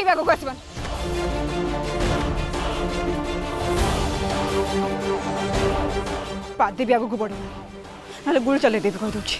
भी आगो आसबान पादे भी आगो को बढ़ो ना गुड़ चले देवी कह दूची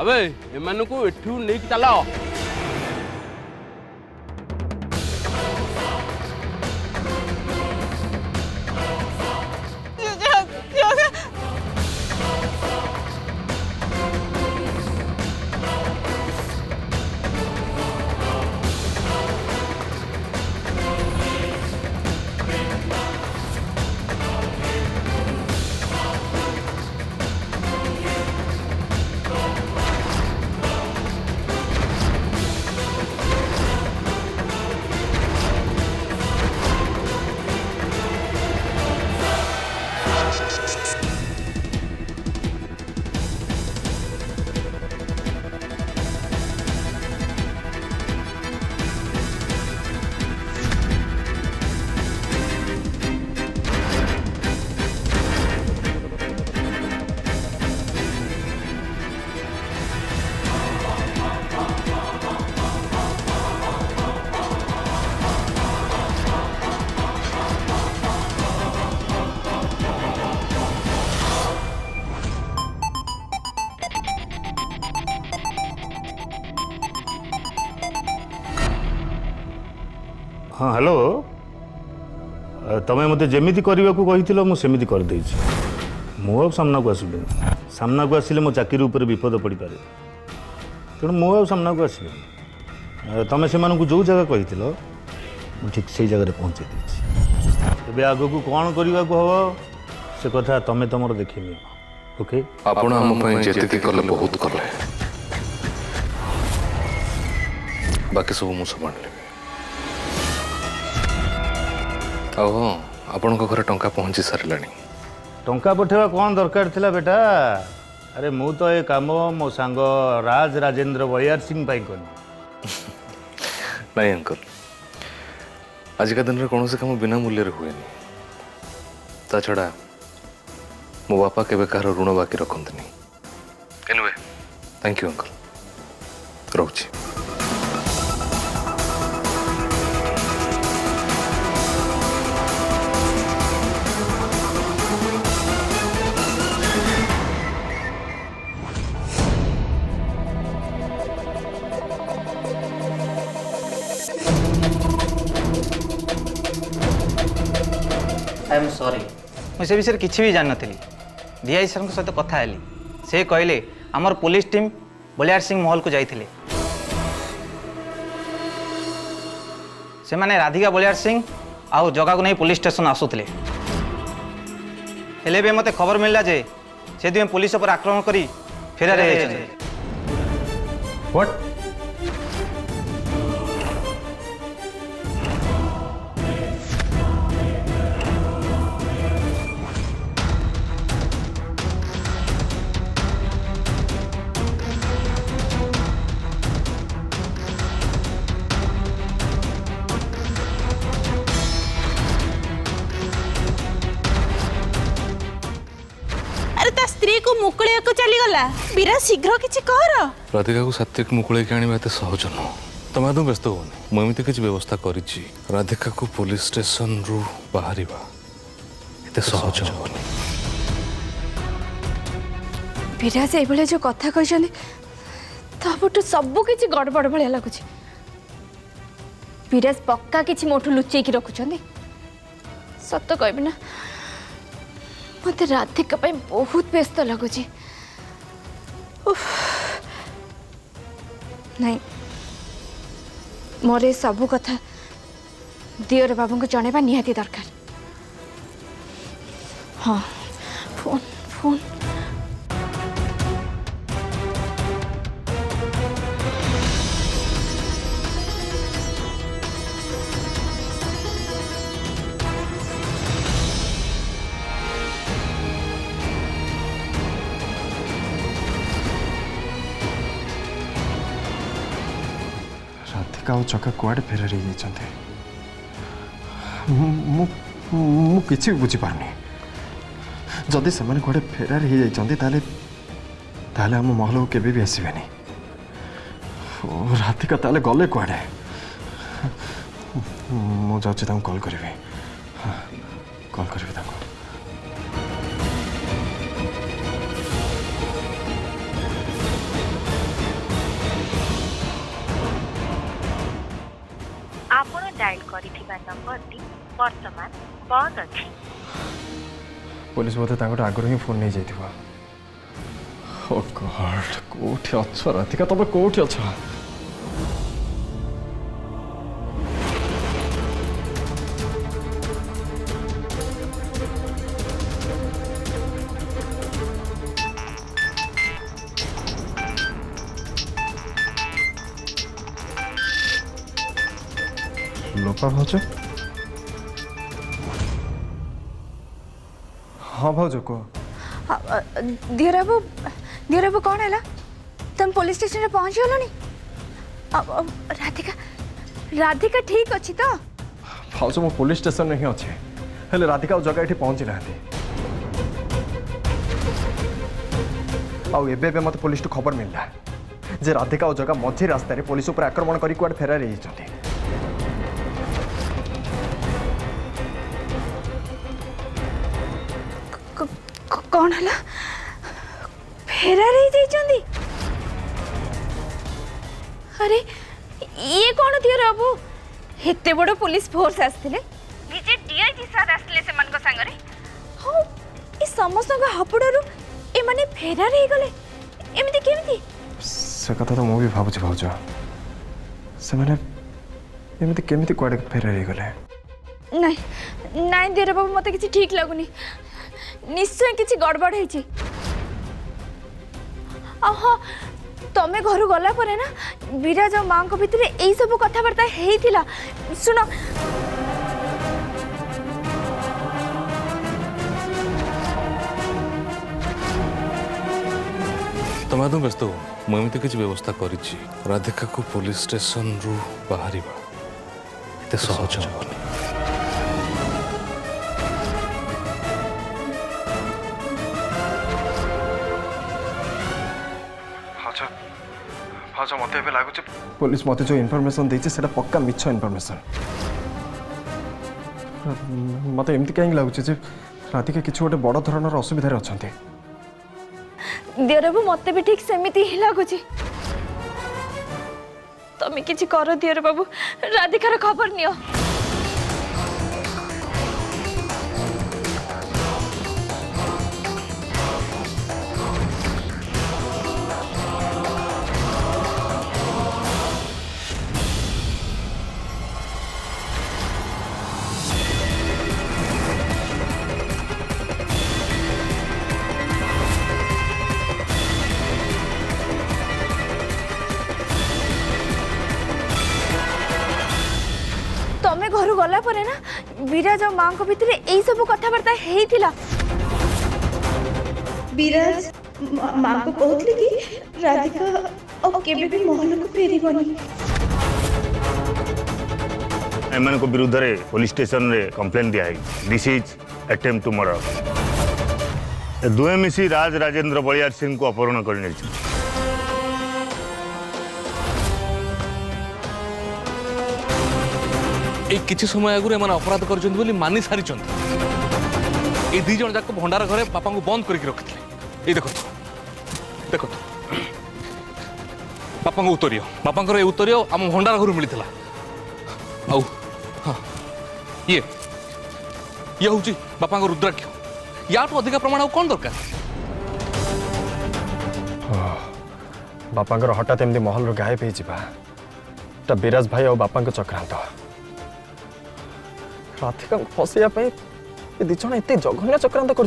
अबे एमान को एठू नहीं चला हाँ हेलो तमें मत जमी करने को कही मुझे करदे मु सामना को आसबि सामना को आसिले मो चाकरी उपर विपद पड़ पारे तेणु मु सामना को आसबि तमें से जो जगह कही मुझे ठीक से जगह पहुँचे देती आग को कौन करने को हम से कथा तमें तुम देखनी ओके आपण हम जेतिकी कले बहुत कले बाकी सब मुझे संभाल आपण घर टंका पहुंची सारा टंका पठेवा कौन दरकार थिला बेटा अरे मु तो ये काम मो सांग राज राजेंद्र बयार सिंह पाई करनी नहीं अंकल आजिका दिन में कौन से काम बिना मूल्य हुए ता छड़ा मो बापा केबे कहार ऋण बाकी रखते एनीवे थैंक यू अंकल रोची आई एम सॉरी मुझे विषय किसी भी जान नी डीआई सर सहित कथा हेली से कहले आमर पुलिस टीम बलियार सिंह महल को जाइथिले से माने राधिका बलियार सिंह आउ जगह को नहीं पुलिस स्टेशन आसुले हेले भी मते खबर मिलला जे से दिन पुलिस पर आक्रमण करी फेरार व्हाट अरे ता स्त्री को मुकलिया को चली गला बीरा शीघ्र किछि कर राधिका को सात्विक मुकुले के आने सहज नुह तुम एकदम व्यस्त होनी मुझे किसी व्यवस्था करिछि राधिका को पुलिस स्टेशन रु बाहर एते सहज होनी विराज ये जो कथा कहते तापटू सब किसी गड़बड़ भाया लगुच विराज पक्का किसी मोठू लुचेक रखुंट सत कह ना मत राधिका बहुत व्यस्त लगुच नहीं मोर सब कथा दियोर बाबू को जनवा निहाती दरकार हाँ फोन फोन राधिका और चका कुआडे फेरारी जाते किसी भी बुझीपारनी जदि से कुआडे फेरार हो जाते ताले आम महल को केबे भी आसबेनि राधिका ताले गले कुआडे मु जाऊँ कॉल करी कॉल करी आपण डायल करिथिबा नंबरटी वर्तमान बंद अछि पुलिस बोधे आगुरी ही फोन नहीं जाइथिबा ओ गॉड कोठी अच्छा राधिका तबे कोठी अच्छा लोपा भाज हाँ भाज को दियोर बाबू कौन है तुम पुलिस स्टेशन में पहुंच गलनी राधिका राधिका ठीक अच्छी तो भाज मो पुलिस स्टेशन में ही अच्छे हेले राधिका जगह ये पहुंची ना आबे मत पुलिस खबर मिलला जे राधिका और जगह मझी रास्तार पुलिस उपर आक्रमण कर कुआडे फेरार होती कौन है फेरार हो अरे ये कौन दियोर बाबू एते बड़ पुलिस फोर्स आसते निजे डीआईजी सर आसले से मन को संगरे हाँ ये समस्त हापुड़ू ए माने फेरार हो गले एमती केमती से कथा तो मुझे भावुँ भाज से मैंने एमती केमती कुआडे फेरार हो गले नहीं नहीं दियोर बाबू मत किसी ठीक लगुनी निश्चय किसी गड़बड़ है हाँ तमें घर गला परे ना विराज और माँ को भितर यही सब कथबार्ता होइथिला सुनो तुम एकदम व्यस्त हो मुझे किसी व्यवस्था करिछि राधिका को पुलिस स्टेशन रु बाहर एते सहज होनी भाज मत लगुच पुलिस मत जो इनफॉरमेशन देछि सेटा पक्का मिछ इनफॉरमेशन मत एमती कहीं लगुच राधिका किसी गोटे बड़ धरणर असुविधा अच्छा दियोर बाबू मत भी ठीक सेमिति ही लगुच तमें किसी कर दियोर बाबू राधिकार खबर नियो तमें घर गला परे ना विराज और माँ को भितर यही सब कथबार्ता होइथिला विराज माँ को कहते कि राधिका अब केबे भी महल को फेरिबनी एमान को विरुद्ध रे पुलिस स्टेशन रे कंप्लेन दिया है this is attempt to murder दुहे मिसी राज राजेंद्र बलियार सिंह को अपहरण कर नहीं। किसी समय आगुरी एम अपराध कर मानि सारी ये दी जन जाक भंडार घरे बापा को बंद करके रखी। ये देखो देखो बापा उत्तरीय बापा उत्तरीय आम भंडार घर मिलता। हाँ ये हूँ बापा रुद्राक्ष या अधिक प्रमाण आ कौन दरकार। बापा हठात एमती महल गायब हो विराज भाई और बापा चक्रांत राधिका फसैया ये दी जन एत जघन्य चक्रांत कर।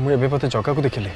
मुझे पते जगह को देखिले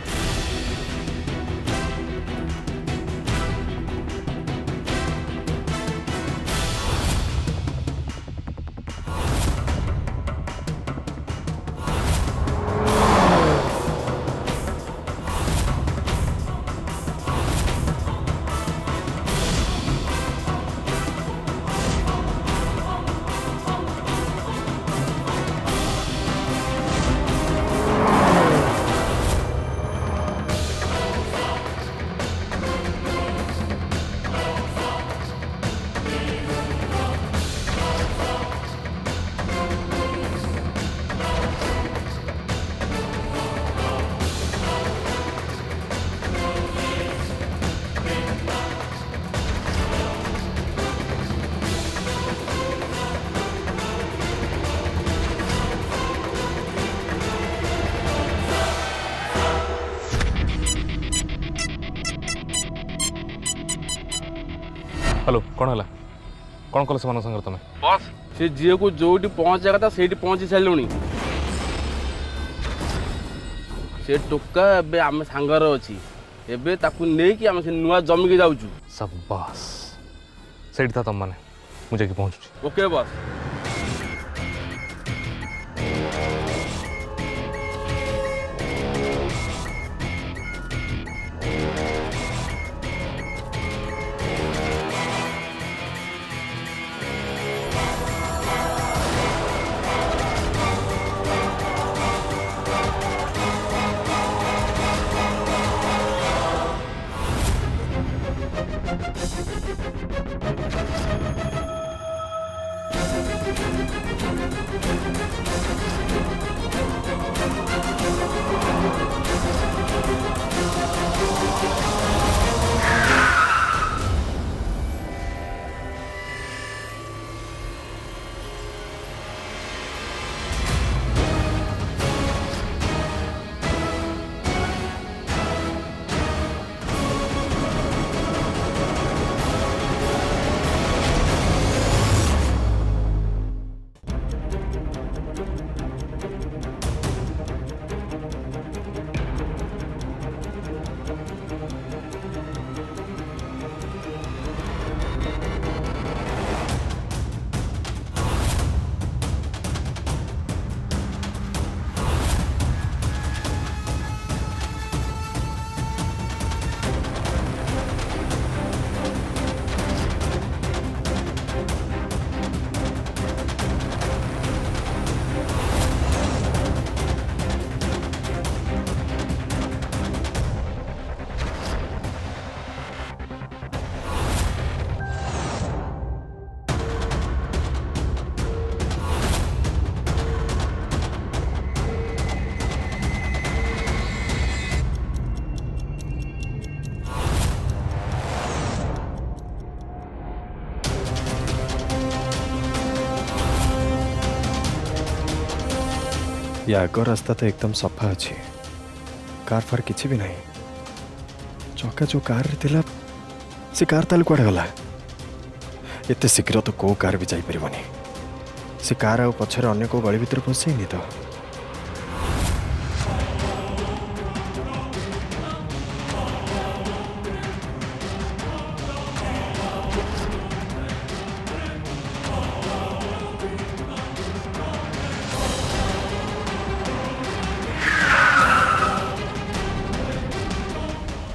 हेलो कौन है कौन कल से संग तुम बस से झील को जो पहुंचा था से पहुंची सारे से टोका एबे आम सांगर अच्छी एबे ताकू नहीं कि आम से नुआ जमी के जाऊँ। शाबाश सेठी था तुम मैंने मुझे पहुंचुची। ओके बस ये आग रास्ता तो एकदम सफा अच्छी कार फार किसी भी नहीं चका जो कार रे थिला से कार ताले कुआडे गला एते शीघ्र तो को कार भी जाई परिबनी से कार आ पछरे अन्य को गली भीतर पसैनी तो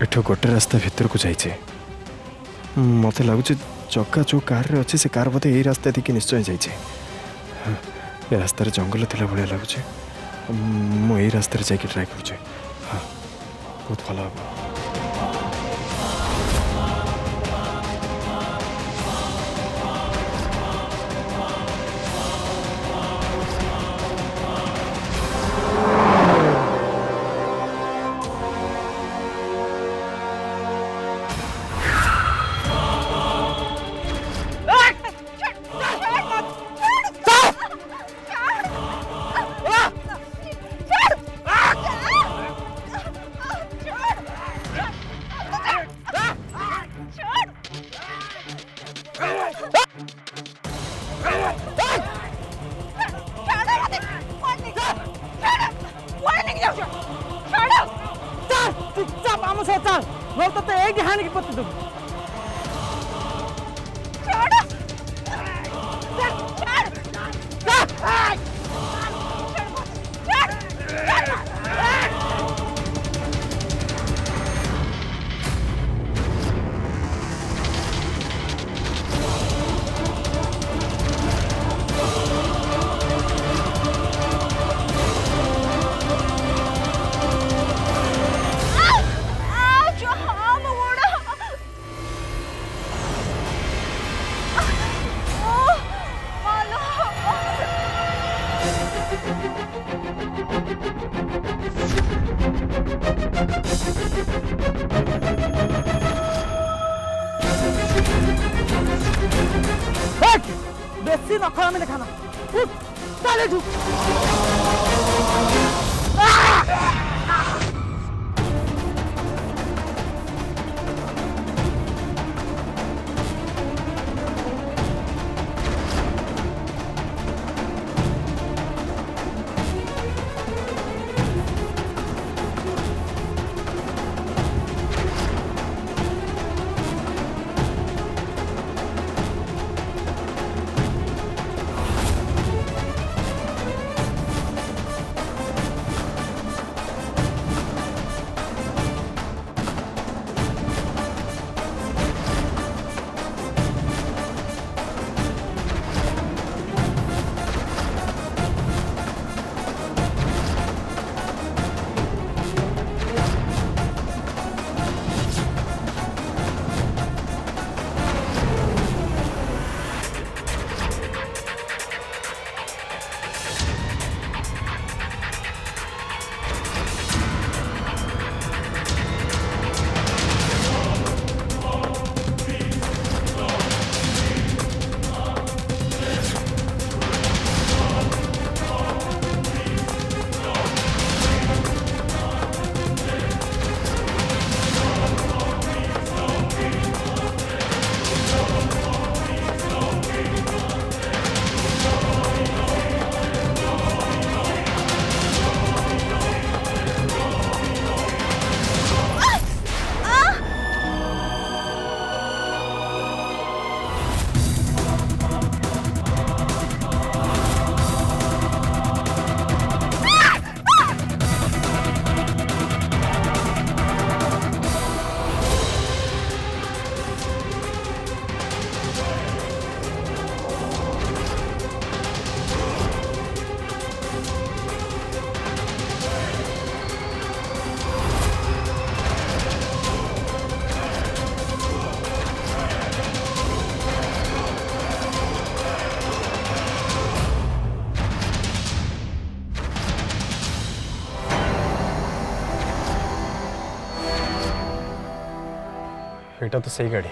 एठो गोटे रास्ता भीतर को जाइए मत लगुच चक्का जो कार रे अच्छे से कार बोधे यही रास्ता देखिए निश्चय जाइए ये रास्तार जंगल थिला भाया लगुच मुझे रास्तार जाकि ट्राए करुचे हाँ बहुत भल हम बेसी नखरा में देखाना चले तू एटा तो सही गाड़ी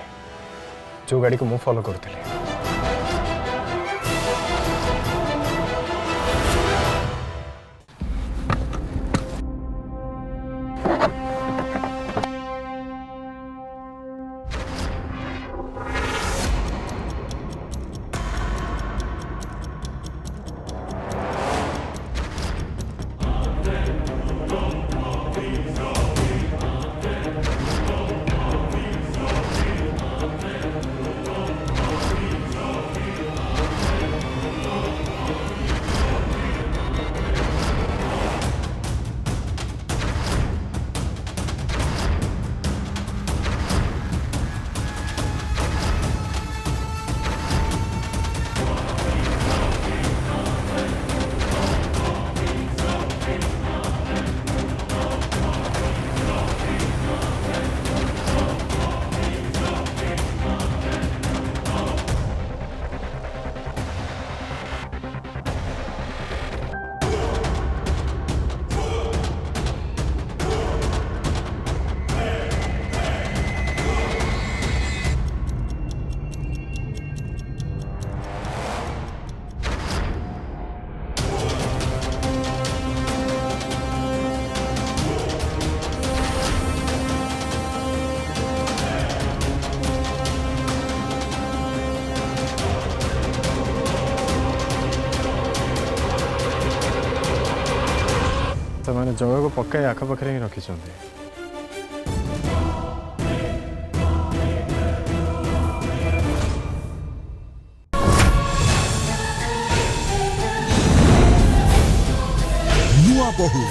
जो गाड़ी को मु फॉलो करते ସେମାନେ ଜଗାକୁ ପକାଇ ଆଖପାଖରେ ହିଁ ରଖିଛନ୍ତି। ନୂଆ ବୋହୂ